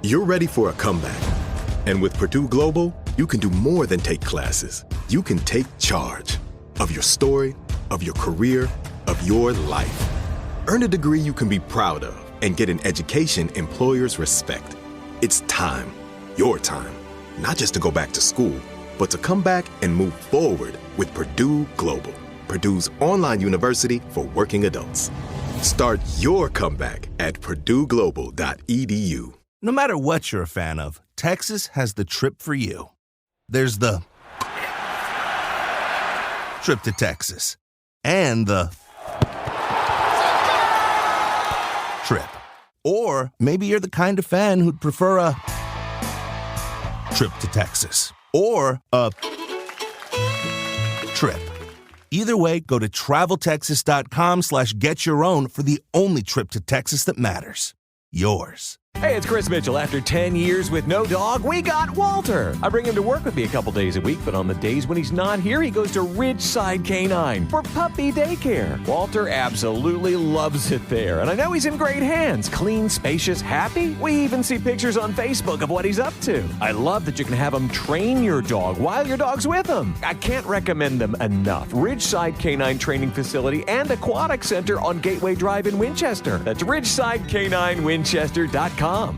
You're ready for a comeback. And with Purdue Global, you can do more than take classes. You can take charge of your story, of your career, of your life. Earn a degree you can be proud of and get an education employers respect. It's time, your time, not just to go back to school, but to come back and move forward with Purdue Global, Purdue's online university for working adults. Start your comeback at purdueglobal.edu. No matter what you're a fan of, Texas has the trip for you. There's the trip to Texas and the trip. Or maybe you're the kind of fan who'd prefer a trip to Texas or a trip. Either way, go to traveltexas.com/getyourown for the only trip to Texas that matters. Yours. Hey, it's Chris Mitchell. After 10 years with no dog, we got Walter. I bring him to work with me a couple days a week, but on the days when he's not here, he goes to Ridgeside Canine for puppy daycare. Walter absolutely loves it there, and I know he's in great hands. Clean, spacious, happy. We even see pictures on Facebook of what he's up to. I love that you can have him train your dog while your dog's with him. I can't recommend them enough. Ridgeside Canine Training Facility and Aquatic Center on Gateway Drive in Winchester. That's RidgesideCanineWinchester.com. Hi,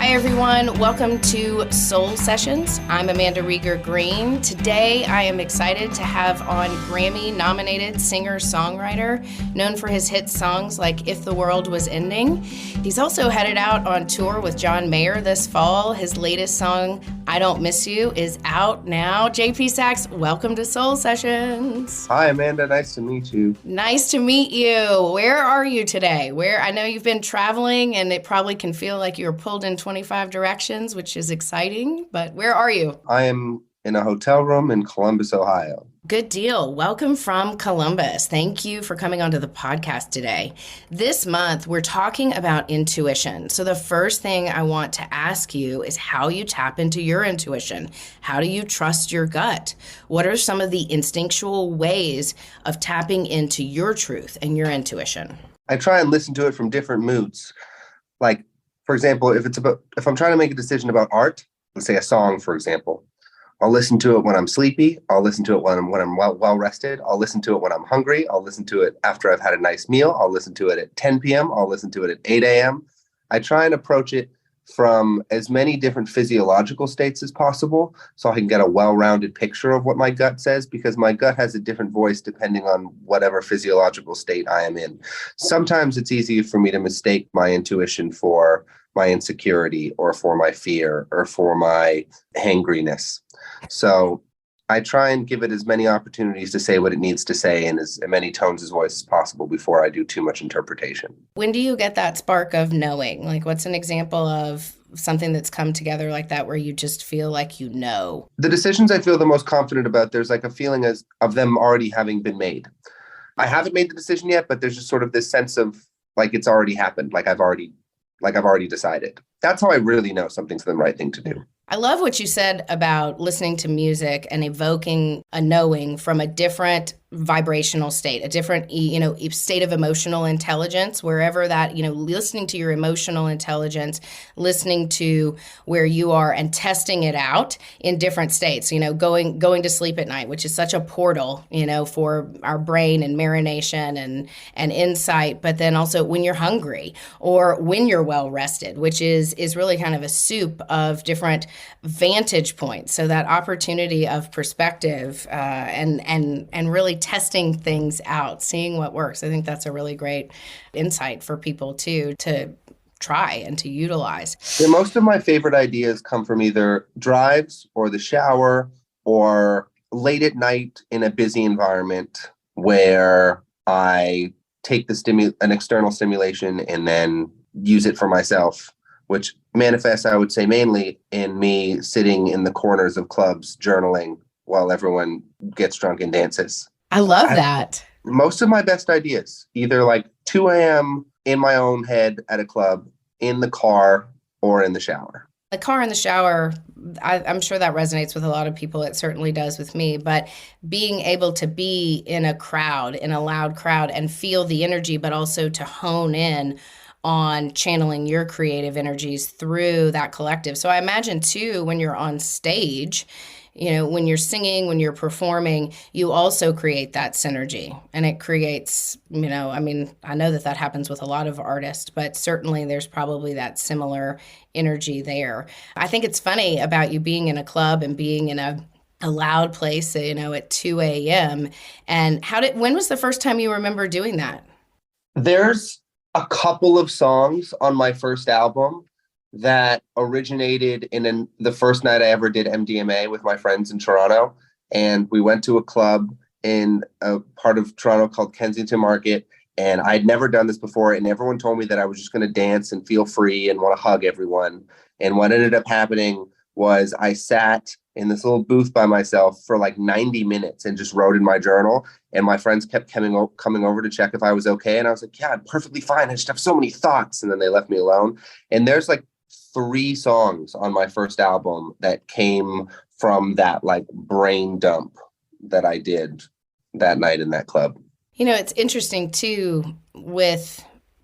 everyone. Welcome to Soul Sessions. I'm Amanda Rieger Green. Today, I am excited to have on Grammy-nominated singer-songwriter, known for his hit songs like If the World Was Ending. He's also headed out on tour with John Mayer this fall. His latest song, I Don't Miss You, is out now. JP Saxe, welcome to Soul Sessions. Hi, Amanda. Nice to meet you. Nice to meet you. Where are you today? I know you've been traveling, and it probably can feel like you were pulled in 25 directions, which is exciting, but where are you? I am in a hotel room in Columbus, Ohio. Good deal. Welcome from Columbus. Thank you for coming onto the podcast today. This month, we're talking about intuition. So the first thing I want to ask you is how you tap into your intuition. How do you trust your gut? What are some of the instinctual ways of tapping into your truth and your intuition? I try and listen to it from different moods. Like, for example, if I'm trying to make a decision about art, let's say a song, for example, I'll listen to it when I'm sleepy. I'll listen to it when I'm well rested. I'll listen to it when I'm hungry. I'll listen to it after I've had a nice meal. I'll listen to it at 10 p.m. I'll listen to it at 8 a.m. I try and approach it from as many different physiological states as possible so I can get a well-rounded picture of what my gut says, because my gut has a different voice depending on whatever physiological state I am in. Sometimes it's easy for me to mistake my intuition for my insecurity or for my fear or for my hangriness. So I try and give it as many opportunities to say what it needs to say in as many tones of voice as possible before I do too much interpretation. When do you get that spark of knowing? Like, what's an example of something that's come together like that where you just feel like you know? The decisions I feel the most confident about, there's like a feeling of them already having been made. I haven't made the decision yet, but there's just sort of this sense of like it's already happened, like I've already decided. That's how I really know something's the right thing to do. I love what you said about listening to music and evoking a knowing from a different vibrational state, a different, state of emotional intelligence, wherever that, listening to your emotional intelligence, listening to where you are and testing it out in different states, going to sleep at night, which is such a portal, for our brain and marination and insight. But then also when you're hungry or when you're well rested, which is really kind of a soup of different vantage points. So that opportunity of perspective and really testing things out, seeing what works. I think that's a really great insight for people too, to try and to utilize. Yeah, most of my favorite ideas come from either drives or the shower or late at night in a busy environment where I take an external stimulation and then use it for myself, which manifests, I would say, mainly in me sitting in the corners of clubs journaling while everyone gets drunk and dances. I love that. Most of my best ideas, either like 2 a.m. in my own head at a club, in the car, or in the shower. The car in the shower, I'm sure that resonates with a lot of people. It certainly does with me. But being able to be in a crowd, in a loud crowd, and feel the energy, but also to hone in on channeling your creative energies through that collective. So I imagine too, when you're on stage, when you're singing, when you're performing, you also create that synergy. And it creates, I know that happens with a lot of artists, but certainly there's probably that similar energy there. I think it's funny about you being in a club and being in a loud place, at 2 a.m. And when was the first time you remember doing that? There's a couple of songs on my first album that originated in the first night I ever did MDMA with my friends in Toronto. And we went to a club in a part of Toronto called Kensington Market. And I'd never done this before. And everyone told me that I was just going to dance and feel free and want to hug everyone. And what ended up happening was I sat in this little booth by myself for like 90 minutes and just wrote in my journal. And my friends kept coming over to check if I was okay. And I was like, yeah, I'm perfectly fine. I just have so many thoughts. And then they left me alone. And there's like 3 songs on my first album that came from that like brain dump that I did that night in that club. It's interesting too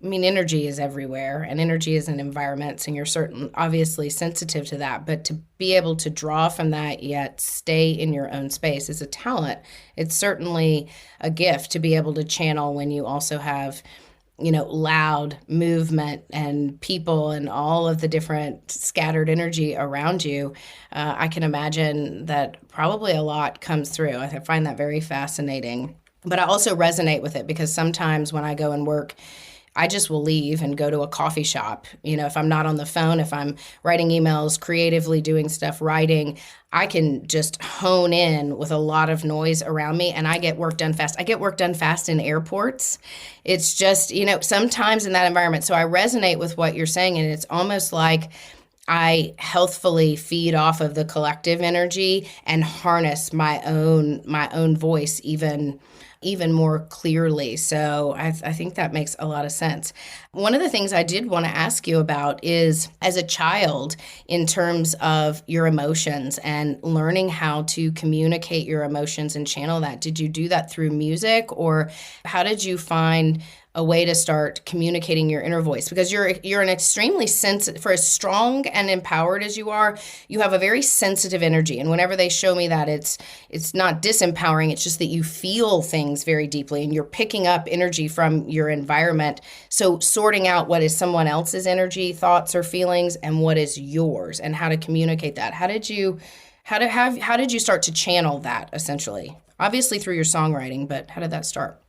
energy is everywhere, and energy is in environments, and you're obviously sensitive to that, but to be able to draw from that yet stay in your own space is a talent. It's certainly a gift to be able to channel when you also have loud movement and people and all of the different scattered energy around you. I can imagine that probably a lot comes through. I find that very fascinating. But I also resonate with it because sometimes when I go and work, I just will leave and go to a coffee shop. If I'm not on the phone, if I'm writing emails, creatively doing stuff, writing, I can just hone in with a lot of noise around me and I get work done fast. I get work done fast in airports. It's just, sometimes in that environment. So I resonate with what you're saying, and it's almost like I healthfully feed off of the collective energy and harness my own voice even more clearly. So I think that makes a lot of sense. One of the things I did want to ask you about is, as a child, in terms of your emotions and learning how to communicate your emotions and channel that, did you do that through music, or how did you find a way to start communicating your inner voice? Because you're an extremely sensitive, for as strong and empowered as you are, you have a very sensitive energy. And whenever they show me that, it's not disempowering, it's just that you feel things very deeply and you're picking up energy from your environment. So sorting out what is someone else's energy, thoughts or feelings, and what is yours, and how to communicate that. How did you start to channel that, essentially? Obviously through your songwriting, but how did that start?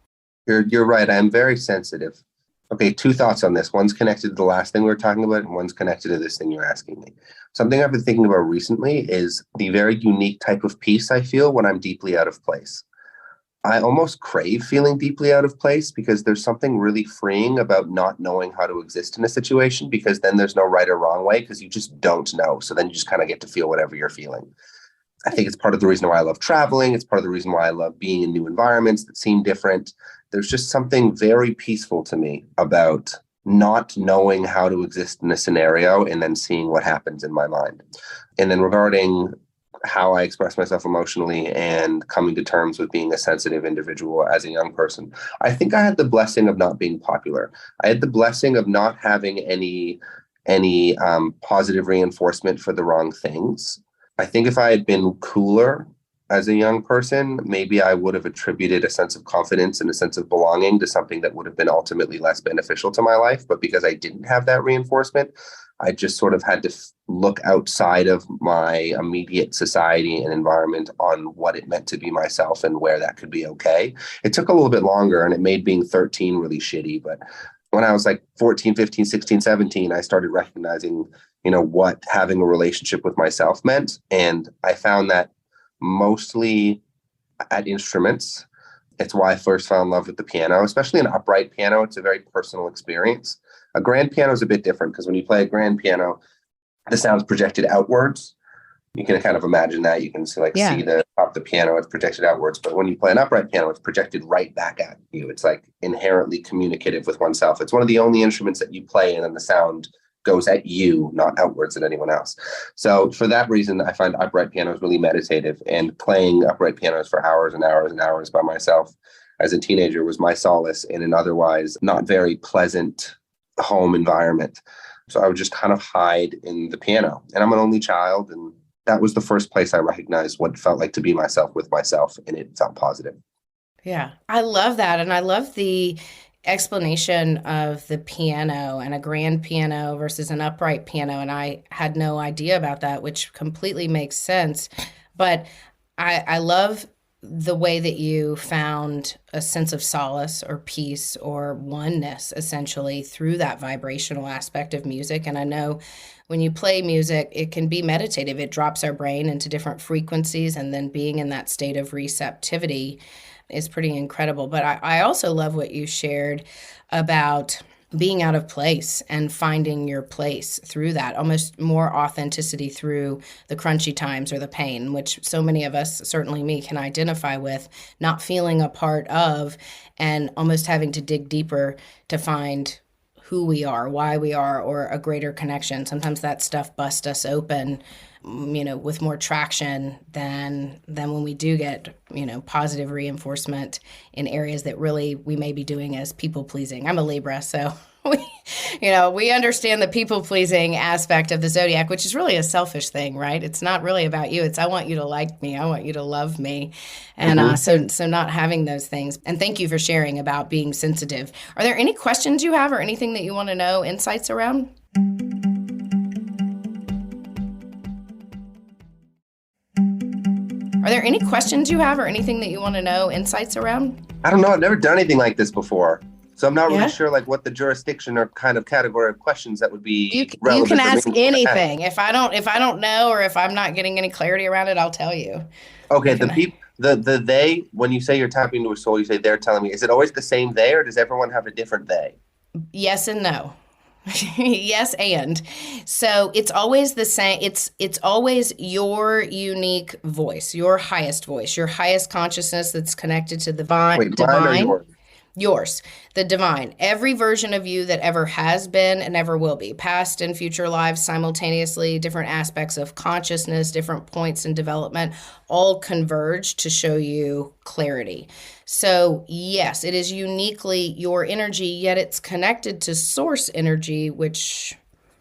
You're right. I am very sensitive. Okay, 2 thoughts on this. One's connected to the last thing we were talking about, and one's connected to this thing you're asking me. Something I've been thinking about recently is the very unique type of peace I feel when I'm deeply out of place. I almost crave feeling deeply out of place because there's something really freeing about not knowing how to exist in a situation, because then there's no right or wrong way, because you just don't know. So then you just kind of get to feel whatever you're feeling. I think it's part of the reason why I love traveling. It's part of the reason why I love being in new environments that seem different. There's just something very peaceful to me about not knowing how to exist in a scenario and then seeing what happens in my mind. And then regarding how I express myself emotionally and coming to terms with being a sensitive individual as a young person, I think I had the blessing of not being popular. I had the blessing of not having any positive reinforcement for the wrong things. I think if I had been cooler as a young person, maybe I would have attributed a sense of confidence and a sense of belonging to something that would have been ultimately less beneficial to my life. But because I didn't have that reinforcement, I just sort of had to look outside of my immediate society and environment on what it meant to be myself and where that could be okay. It took a little bit longer, and it made being 13 really shitty. But when I was like 14, 15, 16, 17, I started recognizing, what having a relationship with myself meant. And I found that mostly at instruments. It's why I first fell in love with the piano, especially an upright piano. It's a very personal experience. A grand piano is a bit different because when you play a grand piano, the sound's projected outwards. You can kind of imagine that. You can see the top of the piano, it's projected outwards. But when you play an upright piano, it's projected right back at you. It's like inherently communicative with oneself. It's one of the only instruments that you play and then the sound goes at you, not outwards at anyone else. So for that reason, I find upright pianos really meditative, and playing upright pianos for hours and hours and hours by myself as a teenager was my solace in an otherwise not very pleasant home environment. So I would just kind of hide in the piano. And I'm an only child, and that was the first place I recognized what it felt like to be myself with myself, and it felt positive. Yeah, I love that. And I love the explanation of the piano and a grand piano versus an upright piano. And I had no idea about that, which completely makes sense. But I love the way that you found a sense of solace or peace or oneness, essentially, through that vibrational aspect of music. And I know when you play music, it can be meditative. It drops our brain into different frequencies, and then being in that state of receptivity is pretty incredible. But I also love what you shared about being out of place and finding your place through that, almost more authenticity through the crunchy times or the pain, which so many of us, certainly me, can identify with, not feeling a part of, and almost having to dig deeper to find who we are, why we are, or a greater connection. Sometimes that stuff busts us open, with more traction than when we do get, positive reinforcement in areas that really we may be doing as people pleasing. I'm a Libra, so we understand the people pleasing aspect of the zodiac, which is really a selfish thing, right? It's not really about you. It's I want you to like me. I want you to love me. And so not having those things. And thank you for sharing about being sensitive. Are there any questions you have or anything that you want to know, insights around? Are there any questions you have or anything that you want to know, insights around? I don't know. I've never done anything like this before. So I'm not really sure what the jurisdiction or kind of category of questions that would be relevant. You can ask anything. If I don't know, or if I'm not getting any clarity around it, I'll tell you. Okay. The they, when you say you're tapping into a soul, you say they're telling me. Is it always the same they, or does everyone have a different they? Yes and no. Yes, and so it's always the same. It's always your unique voice, your highest voice, your highest consciousness that's connected to the divine. Wait, divine or yours? Yours, the divine, every version of you that ever has been and ever will be, past and future lives simultaneously, different aspects of consciousness, different points in development, all converge to show you clarity. So yes, it is uniquely your energy, yet it's connected to source energy, which,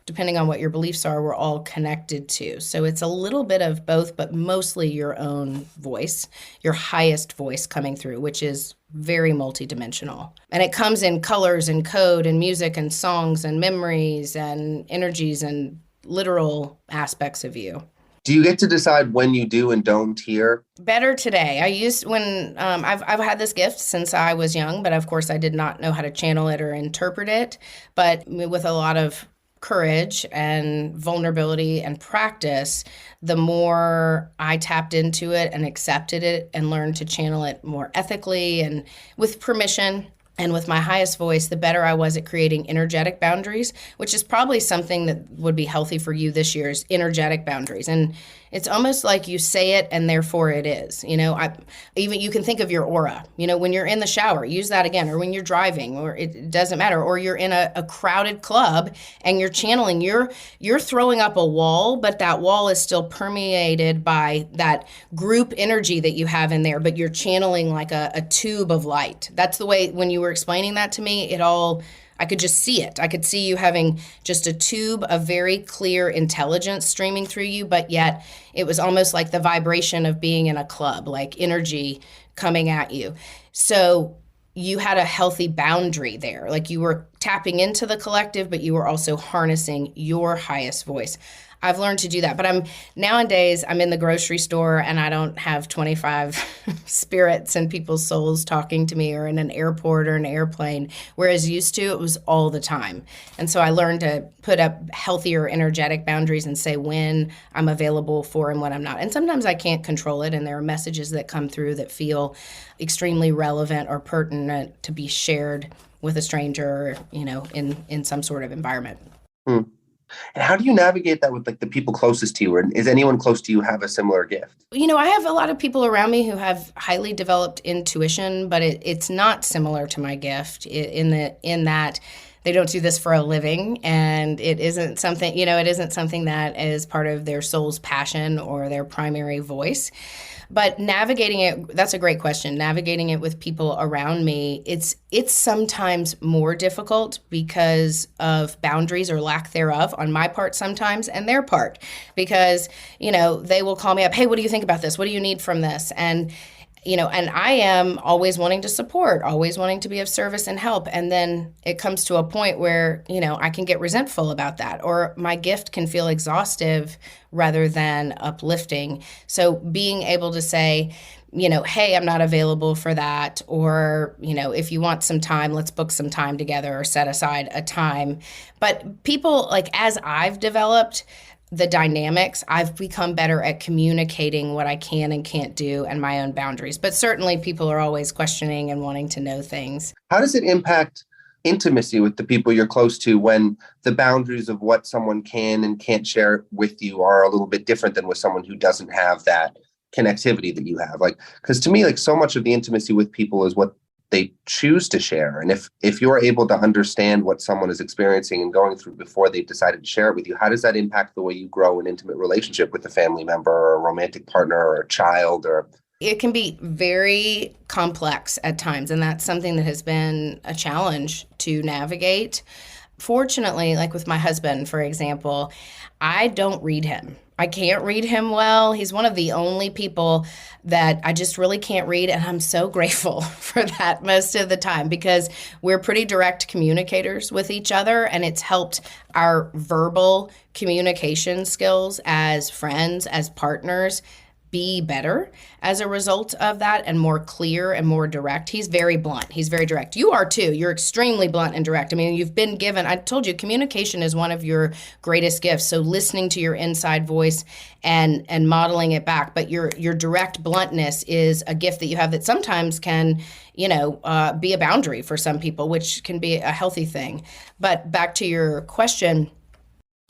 depending on what your beliefs are, we're all connected to. So it's a little bit of both, but mostly your own voice, your highest voice coming through, which is very multidimensional. And it comes in colors and code and music and songs and memories and energies and literal aspects of you. Do you get to decide when you do and don't hear? Better today. I've had this gift since I was young, but of course I did not know how to channel it or interpret it. But with a lot of courage and vulnerability and practice, the more I tapped into it and accepted it and learned to channel it more ethically and with permission and with my highest voice, the better I was at creating energetic boundaries, which is probably something that would be healthy for you this year, is energetic boundaries. And it's almost like you say it and therefore it is. Even you can think of your aura. When you're in the shower, use that again, or when you're driving, or it doesn't matter, or you're in a crowded club and you're channeling. You're throwing up a wall, but that wall is still permeated by that group energy that you have in there, but you're channeling like a tube of light. That's the way, when you were explaining that to me, I could just see it. I could see you having just a tube of very clear intelligence streaming through you, but yet it was almost like the vibration of being in a club, like energy coming at you. So you had a healthy boundary there. Like you were tapping into the collective, but you were also harnessing your highest voice. I've learned to do that. But nowadays I'm in the grocery store and I don't have 25 spirits and people's souls talking to me, or in an airport or an airplane, whereas used to it was all the time. And so I learned to put up healthier energetic boundaries and say when I'm available for and when I'm not. And sometimes I can't control it, and there are messages that come through that feel extremely relevant or pertinent to be shared with a stranger, in some sort of environment. And how do you navigate that with the people closest to you? Or is anyone close to you have a similar gift? I have a lot of people around me who have highly developed intuition, but it's not similar to my gift in that they don't do this for a living, and it isn't something, it isn't something that is part of their soul's passion or their primary voice. But navigating it, that's a great question. Navigating it with people around me, it's sometimes more difficult because of boundaries or lack thereof on my part sometimes and their part. Because, they will call me up, hey, what do you think about this? What do you need from this? And I am always wanting to support, always wanting to be of service and help. And then it comes to a point where, I can get resentful about that, or my gift can feel exhaustive rather than uplifting. So being able to say, hey, I'm not available for that. Or, if you want some time, let's book some time together or set aside a time. But people, like, as I've developed the dynamics, I've become better at communicating what I can and can't do and my own boundaries. But certainly people are always questioning and wanting to know things. How does it impact intimacy with the people you're close to when the boundaries of what someone can and can't share with you are a little bit different than with someone who doesn't have that connectivity that you have? Like, because to me, like, so much of the intimacy with people is what they choose to share. And if you're able to understand what someone is experiencing and going through before they've decided to share it with you, how does that impact the way you grow an intimate relationship with a family member or a romantic partner or a child? Or it can be very complex at times, and that's something that has been a challenge to navigate. Fortunately, like with my husband, for example, I don't read him. I can't read him well. He's one of the only people that I just really can't read, and I'm so grateful for that most of the time, because we're pretty direct communicators with each other, and it's helped our verbal communication skills as friends, as partners, be better as a result of that, and more clear and more direct. He's very blunt. He's very direct. You are too. You're extremely blunt and direct. I mean, you've been given, I told you, communication is one of your greatest gifts. So listening to your inside voice and modeling it back. But your direct bluntness is a gift that you have that sometimes can, be a boundary for some people, which can be a healthy thing. But back to your question.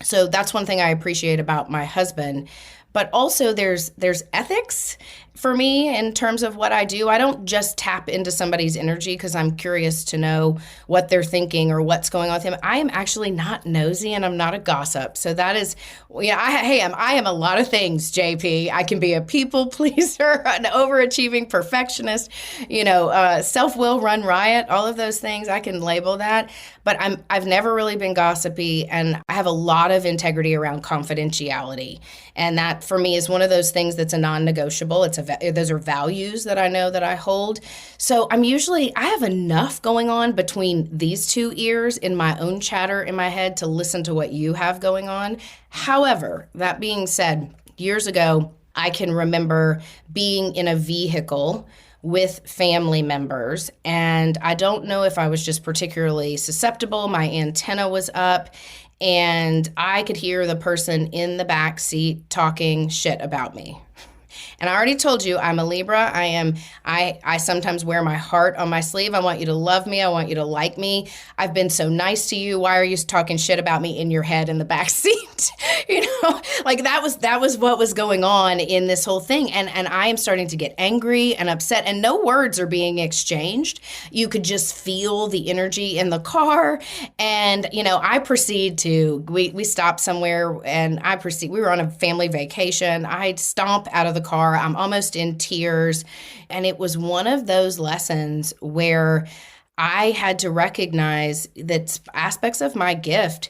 So that's one thing I appreciate about my husband. But also there's ethics for me in terms of what I do. I don't just tap into somebody's energy because I'm curious to know what they're thinking or what's going on with him. I am actually not nosy, and I'm not a gossip. So that is, I am a lot of things, JP. I can be a people pleaser, an overachieving perfectionist, self-will run riot, all of those things. I can label that. But I've never really been gossipy, and I have a lot of integrity around confidentiality. And that for me is one of those things that's a non-negotiable. Those are values that I know that I hold. So I have enough going on between these two ears in my own chatter in my head to listen to what you have going on. However, that being said, years ago, I can remember being in a vehicle with family members, and I don't know if I was just particularly susceptible. My antenna was up, and I could hear the person in the back seat talking shit about me. And I already told you I'm a Libra. I sometimes wear my heart on my sleeve. I want you to love me. I want you to like me. I've been so nice to you. Why are you talking shit about me in your head in the back seat? Like that was what was going on in this whole thing. And I am starting to get angry and upset, and no words are being exchanged. You could just feel the energy in the car. And, I proceed to, we stopped somewhere, and we were on a family vacation. I stomp out of the car. I'm almost in tears. And it was one of those lessons where I had to recognize that aspects of my gift,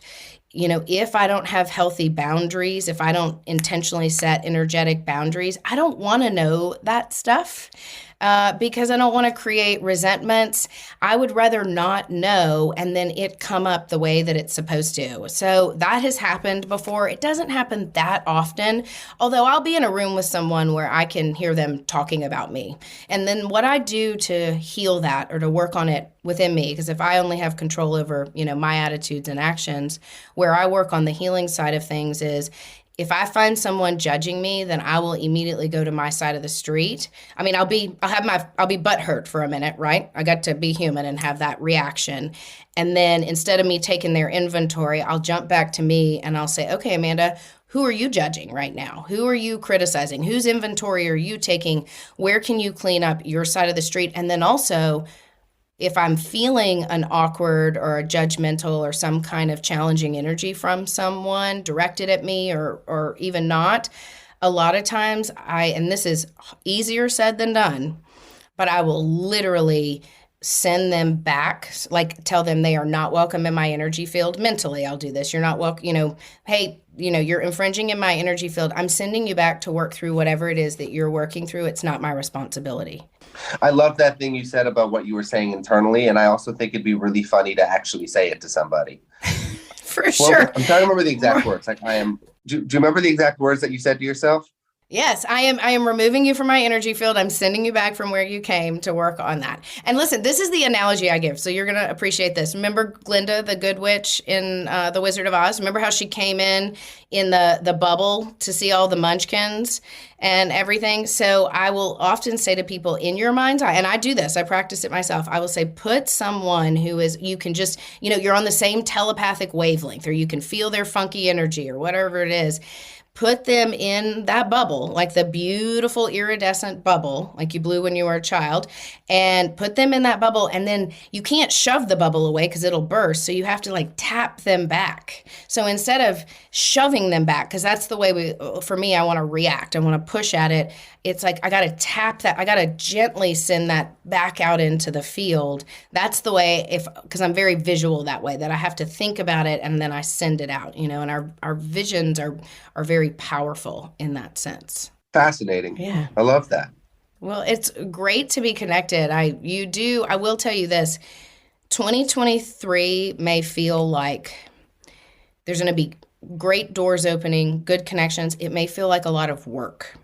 if I don't have healthy boundaries, if I don't intentionally set energetic boundaries, I don't want to know that stuff. Because I don't want to create resentments. I would rather not know and then it come up the way that it's supposed to. So that has happened before. It doesn't happen that often, although I'll be in a room with someone where I can hear them talking about me. And then what I do to heal that or to work on it within me, because if I only have control over, my attitudes and actions, where I work on the healing side of things is, if I find someone judging me, then I will immediately go to my side of the street. I mean, I'll be butthurt for a minute, right? I got to be human and have that reaction. And then instead of me taking their inventory, I'll jump back to me and I'll say, okay, Amanda, who are you judging right now? Who are you criticizing? Whose inventory are you taking? Where can you clean up your side of the street? And then also, if I'm feeling an awkward or a judgmental or some kind of challenging energy from someone directed at me or even not, a lot of times and this is easier said than done, but I will literally send them back, like tell them they are not welcome in my energy field. Mentally, I'll do this. You're not welcome, hey, you're infringing in my energy field. I'm sending you back to work through whatever it is that you're working through. It's not my responsibility. I love that thing you said about what you were saying internally. And I also think it'd be really funny to actually say it to somebody. For sure. I'm trying to remember the exact words. Like do you remember the exact words that you said to yourself? Yes, I am removing you from my energy field. I'm sending you back from where you came to work on that. And listen, this is the analogy I give, so you're going to appreciate this. Remember Glinda, the good witch in The Wizard of Oz? Remember how she came in the bubble to see all the munchkins and everything? So I will often say to people, in your mind's eye, and I do this, I practice it myself, I will say, put someone who is, you can just, you're on the same telepathic wavelength, or you can feel their funky energy or whatever it is. Put them in that bubble, like the beautiful iridescent bubble, like you blew when you were a child, and put them in that bubble. And then you can't shove the bubble away because it'll burst. So you have to like tap them back. So instead of shoving them back, because that's the way for me, I want to react. I want to push at it. It's like, I got to tap that. I got to gently send that back out into the field. That's the way, because I'm very visual that way, that I have to think about it and then I send it out, and our visions are very powerful in that sense. Fascinating. Yeah. I love that. Well, it's great to be connected. I will tell you this, 2023 may feel like there's going to be great doors opening, good connections. It may feel like a lot of work.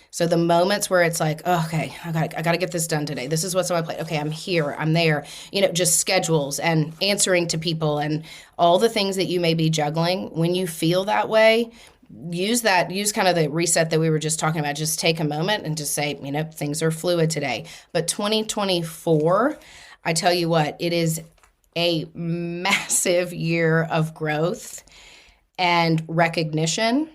So the moments where it's like, oh, okay, I got to get this done today. This is what's on my plate. Okay, I'm here, I'm there. Just schedules and answering to people and all the things that you may be juggling. When you feel that way, use kind of the reset that we were just talking about. Just take a moment and just say, things are fluid today. But 2024, I tell you what, it is a massive year of growth and recognition.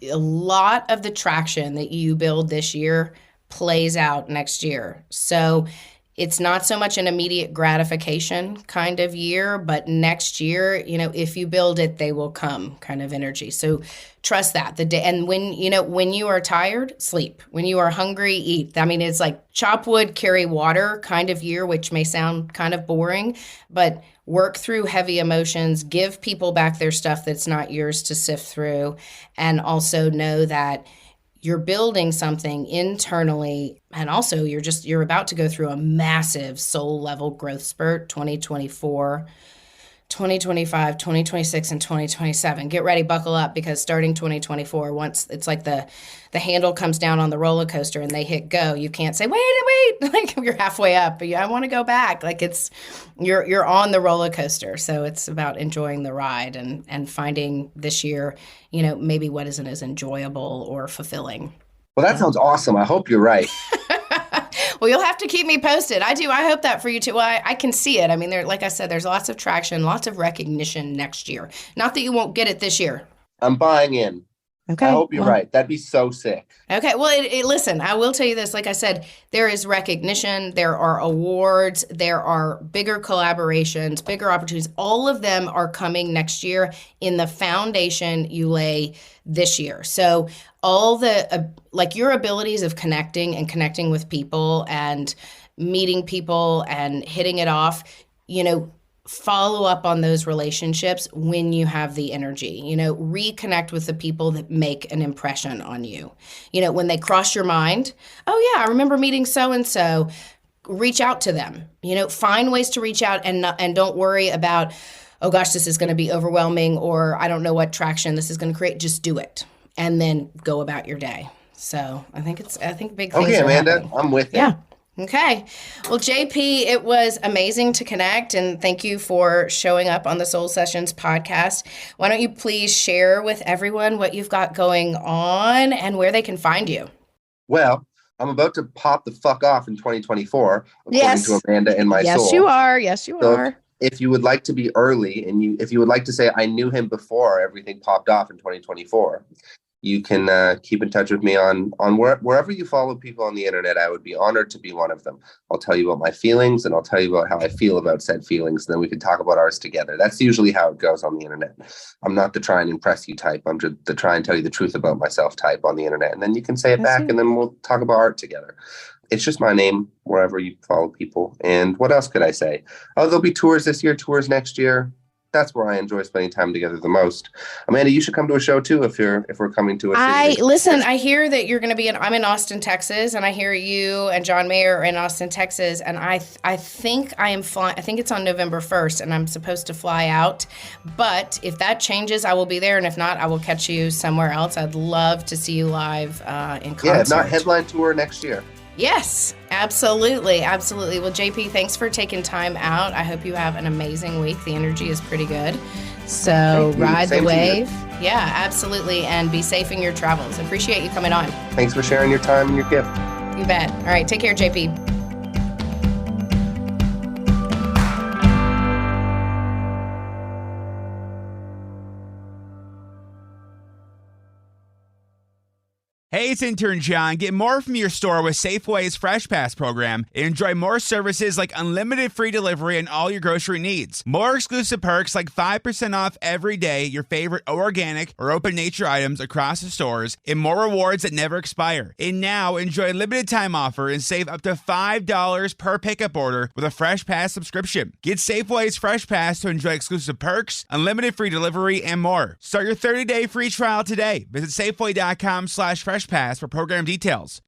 A lot of the traction that you build this year plays out next year. So it's not so much an immediate gratification kind of year, but next year, if you build it, they will come kind of energy. So trust that. And when you are tired, sleep. When you are hungry, eat. I mean, it's like chop wood, carry water kind of year, which may sound kind of boring, but work through heavy emotions, give people back their stuff that's not yours to sift through, and also know that you're building something internally, and also you're about to go through a massive soul level growth spurt, 2024, 2025, 2026, and 2027. Get ready, buckle up, because starting 2024, once it's like the handle comes down on the roller coaster and they hit go, you can't say, wait, like you're halfway up, but I want to go back. Like you're on the roller coaster. So it's about enjoying the ride and finding this year, maybe what isn't as enjoyable or fulfilling. Well, that sounds awesome. I hope you're right. Well, you'll have to keep me posted. I do. I hope that for you too. Well, I can see it. I mean, like I said, there's lots of traction, lots of recognition next year. Not that you won't get it this year. I'm buying in. Okay. I hope you're right. That'd be so sick. Okay. Well, listen, I will tell you this. Like I said, there is recognition. There are awards. There are bigger collaborations, bigger opportunities. All of them are coming next year in the foundation you lay this year. So all the, your abilities of connecting with people and meeting people and hitting it off, follow up on those relationships when you have the energy, reconnect with the people that make an impression on you. When they cross your mind, oh yeah, I remember meeting so-and-so, reach out to them, find ways to reach out and don't worry about, oh gosh, this is going to be overwhelming, or I don't know what traction this is going to create. Just do it and then go about your day. So I think big things okay, are Amanda, happening. I'm with you. Yeah. Okay. Well, JP, it was amazing to connect, and thank you for showing up on the Soul Sessions podcast. Why don't you please share with everyone what you've got going on and where they can find you? Well, I'm about to pop the fuck off in 2024, according to Amanda and my soul. Yes, you are. Yes, you are. If you would like to be early and if you would like to say, I knew him before everything popped off in 2024, You can keep in touch with me on wherever you follow people on the internet. I would be honored to be one of them. I'll tell you about my feelings, and I'll tell you about how I feel about said feelings. And then we can talk about ours together. That's usually how it goes on the internet. I'm not the try and impress you type. I'm just the try and tell you the truth about myself type on the internet. And then you can say it back, and then we'll talk about art together. It's just my name wherever you follow people. And what else could I say? Oh, there'll be tours this year, tours next year. That's where I enjoy spending time together the most. Amanda, you should come to a show too if we're coming to a city. Listen, I hear that you're going to be I'm in Austin, Texas, and I hear you and John Mayer are in Austin, Texas, and I think I am flying. I think it's on November 1st, and I'm supposed to fly out. But if that changes, I will be there, and if not, I will catch you somewhere else. I'd love to see you live in concert. Yeah, if not, headline tour next year. Yes, absolutely. Well, JP, thanks for taking time out. I hope you have an amazing week. The energy is pretty good. So ride the wave. Yeah, absolutely. And be safe in your travels. Appreciate you coming on. Thanks for sharing your time and your gift. You bet. All right. Take care, JP. Hey, it's intern John. Get more from your store with Safeway's Fresh Pass program and enjoy more services like unlimited free delivery and all your grocery needs. More exclusive perks like 5% off every day your favorite organic or open nature items across the stores, and more rewards that never expire. And now, enjoy a limited time offer and save up to $5 per pickup order with a Fresh Pass subscription. Get Safeway's Fresh Pass to enjoy exclusive perks, unlimited free delivery, and more. Start your 30-day free trial today. Visit Safeway.com/Fresh Pass for program details.